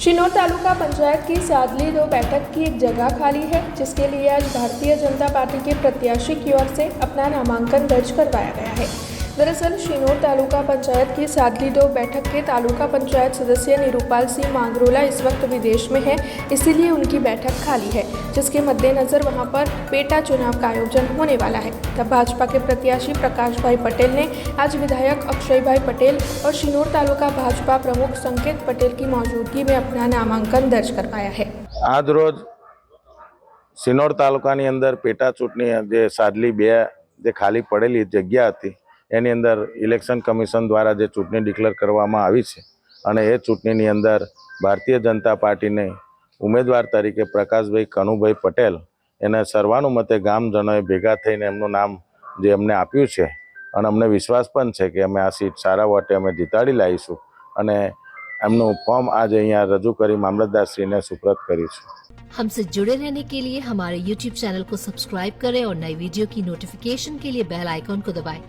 शिनोर तालुका पंचायत की सादली 2 बैठक की एक जगह खाली है, जिसके लिए आज भारतीय जनता पार्टी के प्रत्याशी की ओर से अपना नामांकन दर्ज करवाया गया है। दरअसल शिनोर तालुका पंचायत की सादली 2 बैठक के तालुका पंचायत सदस्य निरूपाल सिंह मांगरोला इस वक्त विदेश में है, इसीलिए उनकी बैठक खाली है, जिसके मद्देनजर वहां पर पेटा चुनाव का आयोजन होने वाला है। तब भाजपा के प्रत्याशी प्रकाश भाई पटेल ने आज विधायक अक्षय भाई पटेल और शिनोर तालुका भाजपा प्रमुख संकेत पटेल की मौजूदगी में अपना नामांकन दर्ज करवाया है। आज रोज शिनोर तालुकानी अंदर पेटा चूंटणी जे सादली 2 जे खाली पड़ेली जग्या हती एनी अंदर इलेक्शन कमिशन द्वारा जे चूंटणी डिक्लेर करवामां आवी छे अने ए चूंटणीनी अंदर भारतीय जनता पार्टी ने उम्मीदवार तरीके प्रकाशभाई कनुभाई पटेल एने सर्वानुमते गामजनोए भेगा थईने एमनुं नाम जे अमने आप्युं छे अने अमने विश्वास पण छे के अमे आ सीट सारा वोटे अमे जीताड़ी लावीशुं अने एमनुं फॉर्म आज अहींया रजू करी मामलतदारश्रीने सुप्रत करीशुं। हमसे जुड़े रहने के लिए हमारे YouTube चैनल को सब्सक्राइब करें और नई वीडियो की नोटिफिकेशन के लिए बेल आइकॉन को दबाएं।